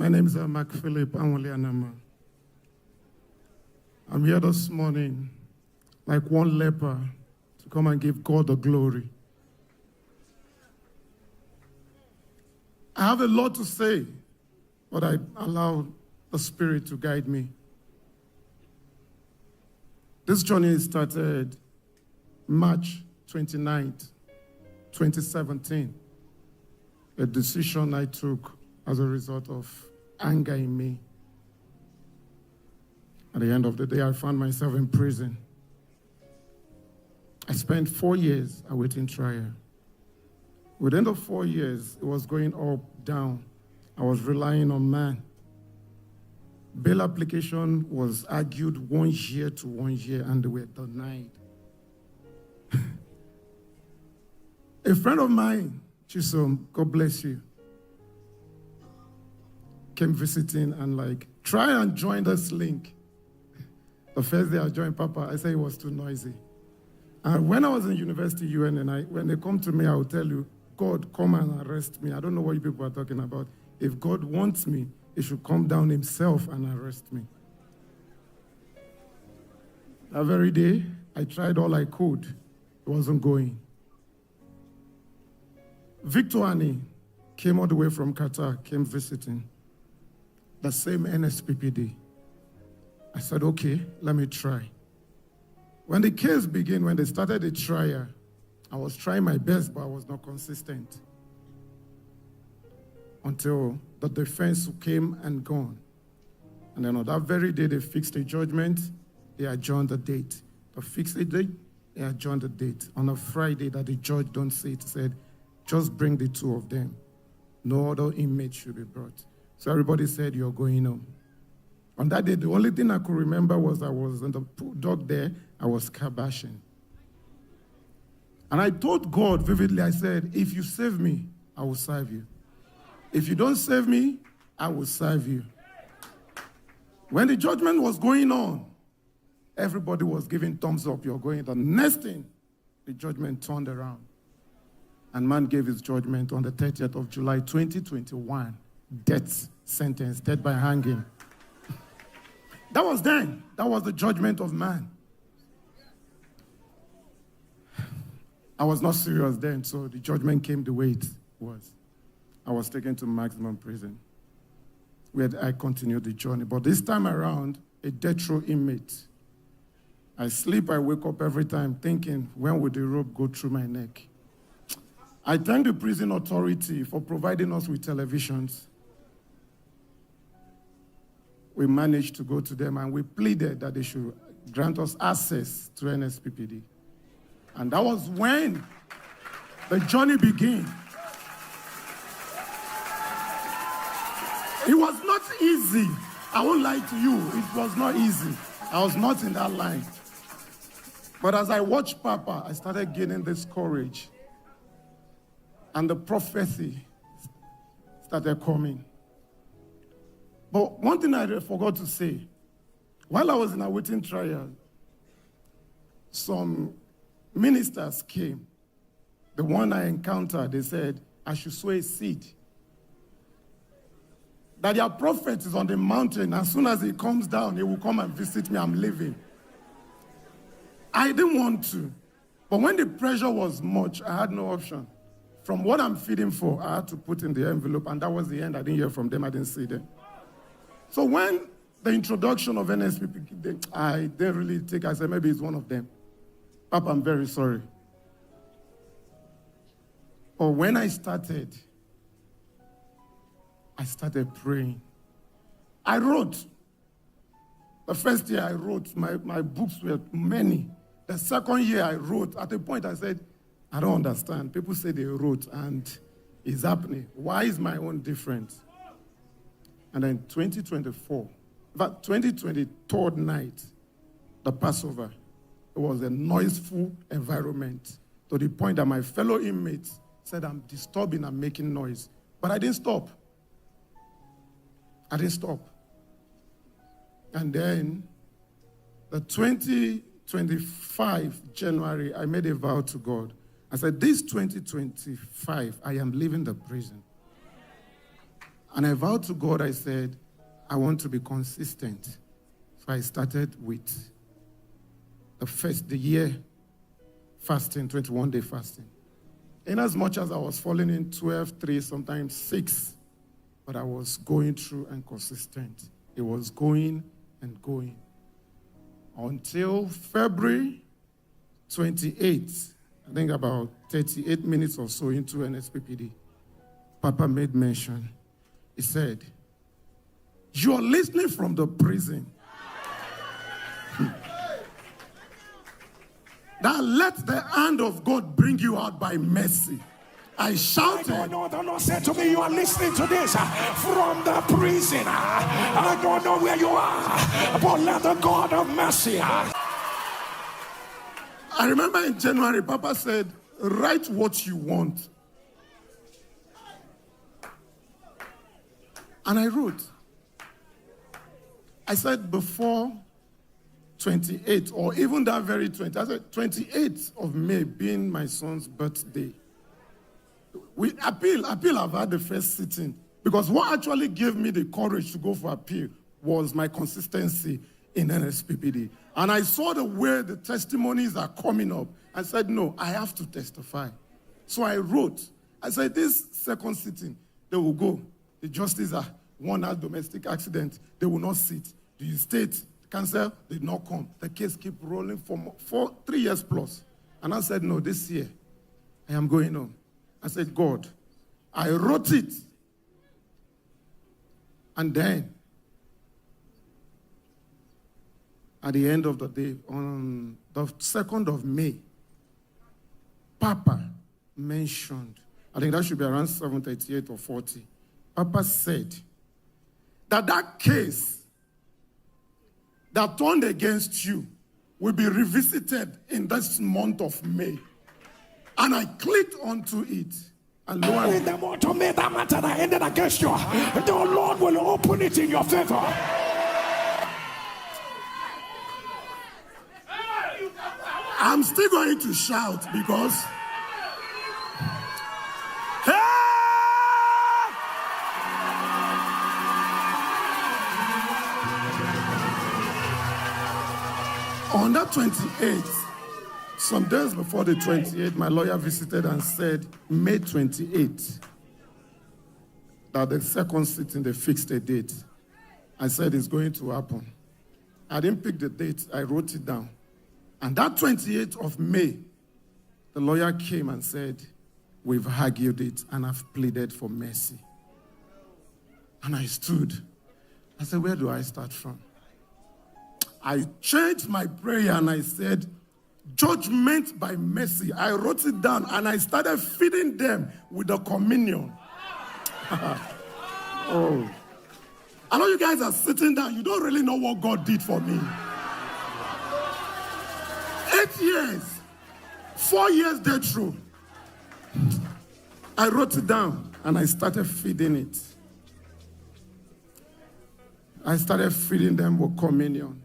My name is Mark Philip Anwalianama. I'm here this morning like one leper to come and give God the glory. I have a lot to say, but I allow the Spirit to guide me. This journey started March 29th, 2017. A decision I took as a result of anger in me. At the end of the day, I found myself in prison. I spent 4 years awaiting trial. Within the 4 years, it was going up, down. I was relying on man. Bail application was argued 1 year to 1 year, and they were denied. A friend of mine, Chisom, God bless you, came visiting and like, try and join this link. The first day I joined Papa, I said it was too noisy. And when I was in University UN, when they come to me, I will tell you, God, come and arrest me. I don't know what you people are talking about. If God wants me, he should come down himself and arrest me. That very day, I tried all I could. It wasn't going. Victor Ani came all the way from Qatar, came visiting. The same NSPPD. I said, okay, let me try. When the case began, when they started the trial, I was trying my best, but I was not consistent. Until the defense came and gone. And then on that very day, they fixed a judgment, they adjourned the date. They fixed a date, they adjourned the date. On a Friday that the judge don't say it, said, just bring the two of them. No other inmate should be brought. So everybody said, you're going home. On that day, the only thing I could remember was I was in the dock there, I was kabashing. And I told God vividly, I said, if you save me, I will serve you. If you don't save me, I will serve you. When the judgment was going on, everybody was giving thumbs up, you're going. The next thing, the judgment turned around. And man gave his judgment on the 30th of July, 2021. Death sentence, death by hanging. That was then. That was the judgment of man. I was not serious then, so the judgment came the way it was. I was taken to maximum prison, where I continued the journey. But this time around, a death row inmate. I sleep, I wake up every time thinking, when will the rope go through my neck? I thank the prison authority for providing us with televisions. We managed to go to them and we pleaded that they should grant us access to NSPPD. And that was when the journey began. It was not easy. I won't lie to you. It was not easy. I was not in that line. But as I watched Papa, I started gaining this courage. And the prophecy started coming. But one thing I forgot to say, while I was in a waiting trial, some ministers came. The one I encountered, they said, I should sow a seed. That their prophet is on the mountain. As soon as he comes down, he will come and visit me. I'm leaving. I didn't want to. But when the pressure was much, I had no option. From what I'm feeding for, I had to put in the envelope, and that was the end. I didn't hear from them. I didn't see them. So when the introduction of NSPP, I didn't really take, I said, maybe it's one of them. Papa, I'm very sorry. But when I started praying. I wrote. The first year I wrote, my books were many. The second year I wrote. At a point I said, I don't understand. People say they wrote and it's happening. Why is my own different? And then 2024, about 2023rd night, the Passover, it was a noiseful environment to the point that my fellow inmates said, I'm disturbing, I'm making noise. But I didn't stop. I didn't stop. And then the 2025 January, I made a vow to God. I said, this 2025, I am leaving the prison. And I vowed to God, I said, I want to be consistent. So I started with the year fasting, 21-day fasting. In as much as I was falling in 12, 3, sometimes 6, but I was going through and consistent. It was going and going. Until February 28th, I think about 38 minutes or so into NSPPD, Papa made mention. He said, "You are listening from the prison. That let the hand of God bring you out by mercy." I shouted. I don't know. The Lord said to me, "You are listening to this from the prison. I don't know where you are, but let the God of mercy." I remember in January, Papa said, "Write what you want." And I wrote. I said before 28th, or even that very 20th, I said 28th of May being my son's birthday. Appeal, I've had the first sitting. Because what actually gave me the courage to go for appeal was my consistency in NSPPD. And I saw the way the testimonies are coming up. I said, no, I have to testify. So I wrote. I said, this second sitting, they will go. The justices are one has domestic accident. They will not sit. The state council did not come. The case keep rolling for 3 years plus. And I said, no, this year, I am going on. I said, God, I wrote it. And then, at the end of the day, on the 2nd of May, Papa mentioned, I think that should be around 7:38 or 40. Papa said that case that turned against you will be revisited in this month of May. And I clicked onto it. And lo and in the month of May, that matter that ended against you, the Lord will open it in your favor. I'm still going to shout because on that 28th, some days before the 28th, my lawyer visited and said, May 28th, that the second sitting, they fixed a date. I said, it's going to happen. I didn't pick the date. I wrote it down. And that 28th of May, the lawyer came and said, we've argued it and I've pleaded for mercy. And I stood. I said, where do I start from? I changed my prayer and I said, judgment by mercy. I wrote it down and I started feeding them with the communion. Oh. I know you guys are sitting down. You don't really know what God did for me. 8 years, 4 years death row. I wrote it down and I started feeding it. I started feeding them with communion.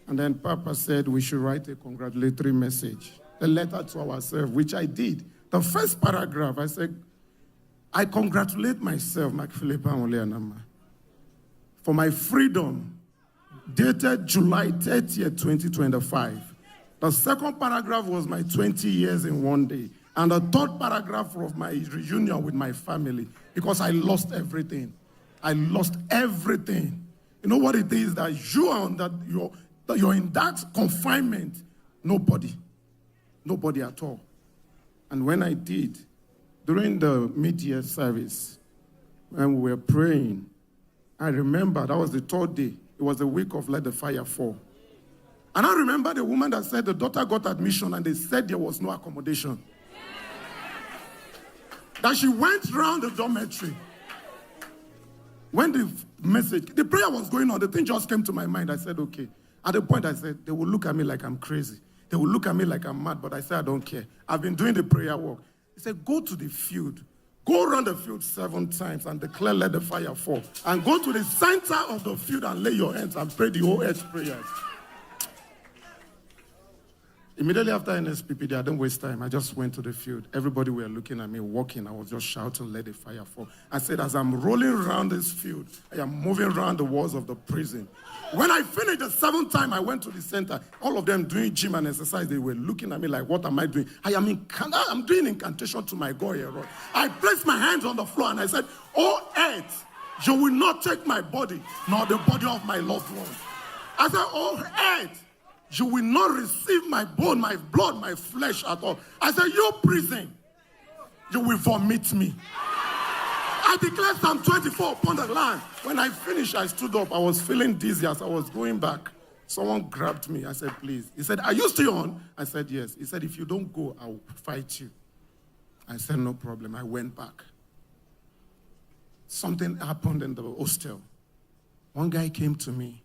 And then Papa said we should write a congratulatory message, a letter to ourselves, which I did. The first paragraph, I said, I congratulate myself, Mark Philippa Oleanama, for my freedom, dated July 30th, 2025. The second paragraph was my 20 years in one day. And the third paragraph was my reunion with my family, because I lost everything. I lost everything. You know what it is that you are on that you're in that confinement. Nobody at all. And when I did, during the mid-year service, when we were praying, I remember that was the third day. It was the week of Let the Fire Fall. And I remember the woman that said the daughter got admission and they said there was no accommodation. That she went around the dormitory. When the prayer was going on, the thing just came to my mind. I said, okay. At the point I said, they will look at me like I'm crazy. They will look at me like I'm mad, but I said, I don't care. I've been doing the prayer work. He said, go to the field. Go around the field 7 times and declare, let the fire fall. And go to the center of the field and lay your hands and pray the OH prayers. Immediately after NSPPD, I didn't waste time. I just went to the field. Everybody were looking at me, walking. I was just shouting, let the fire fall. I said, as I'm rolling around this field, I am moving around the walls of the prison. When I finished the 7th time, I went to the center. All of them doing gym and exercise. They were looking at me like, what am I doing? I'm doing incantation to my God here. I placed my hands on the floor and I said, oh, earth, you will not take my body, nor the body of my loved ones. I said, oh, earth, you will not receive my bone, my blood, my flesh at all. I said, you prison, you will vomit me. I declared Psalm 24 upon the land. When I finished, I stood up. I was feeling dizzy as I was going back. Someone grabbed me. I said, please. He said, are you still on? I said, yes. He said, if you don't go, I will fight you. I said, no problem. I went back. Something happened in the hostel. One guy came to me,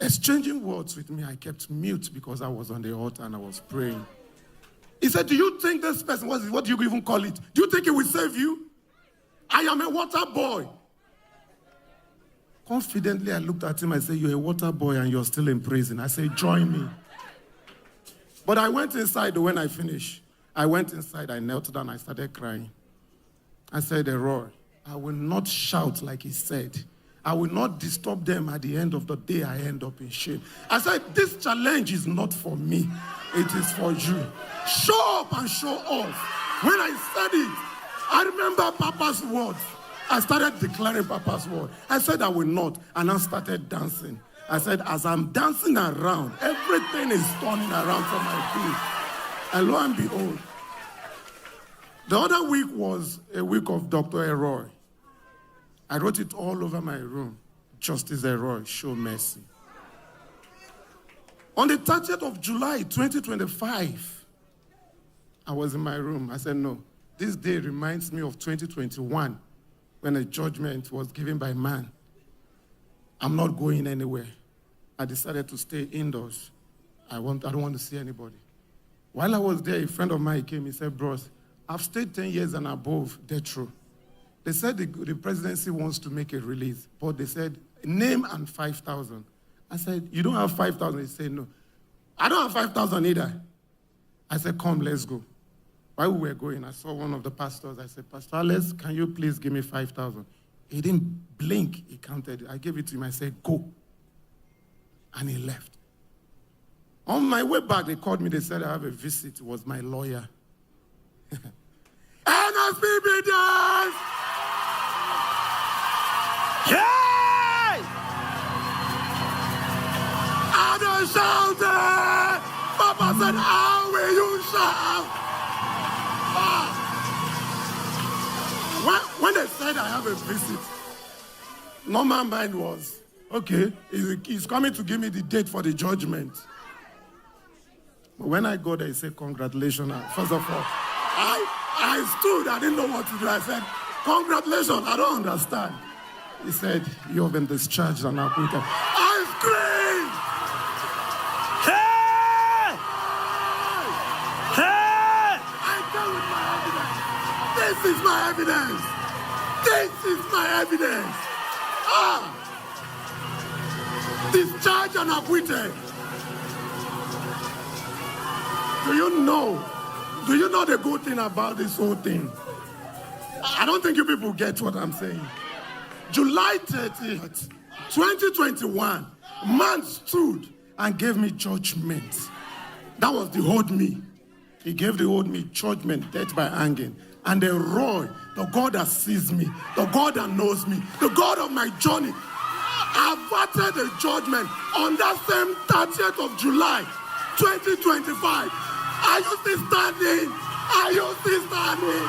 exchanging words with me. I kept mute because I was on the altar and I was praying. He said, do you think this person, what do you even call it? Do you think it will save you? I am a water boy. Confidently, I looked at him. I said, you're a water boy and you're still in prison. I said, join me. But I went inside when I finished. I went inside, I knelt down, I started crying. I said, Roy, I will not shout like he said. I will not disturb them. At the end of the day, I end up in shame. I said, this challenge is not for me. It is for you. Show up and show off. When I said it, I remember Papa's words. I started declaring Papa's word. I said I will not, and I started dancing. I said, as I'm dancing around, everything is turning around for my feet. And lo and behold, the other week was a week of Dr. Eroy. I wrote it all over my room. Justice Eroy, show mercy. On the 30th of July, 2025, I was in my room. I said, no. This day reminds me of 2021 when a judgment was given by man. I'm not going anywhere. I decided to stay indoors. I don't want to see anybody. While I was there, a friend of mine came. He said, bros, I've stayed 10 years and above death row. They said the presidency wants to make a release, but they said, name and 5,000. I said, you don't have 5,000? He said, no. I don't have 5,000 either. I said, come, let's go. While we were going, I saw one of the pastors. I said, Pastor Alex, can you please give me 5,000? He didn't blink. He counted it. I gave it to him. I said, go. And he left. On my way back, they called me. They said, I have a visit. It was my lawyer. NSPP dance! Hey! I don't shout it! Papa said, how will you shout? When they said I have a visit, normal mind was, okay, he's coming to give me the date for the judgment. But when I got there, he said, congratulations. First of all, I stood, I didn't know what to do. I said, congratulations, I don't understand. He said, you have been discharged and acquitted. I screamed! Hey! Hey! I came with my evidence. This is my evidence. This is my evidence. Discharged and acquitted. Do you know the good thing about this whole thing? I don't think you people get what I'm saying. July 30th, 2021, man stood and gave me judgment. That was the old me. He gave the old me judgment, death by hanging. And the Roy, the God that sees me, the God that knows me, the God of my journey, averted the judgment on that same 30th of July, 2025. Are you still standing? Are you still standing?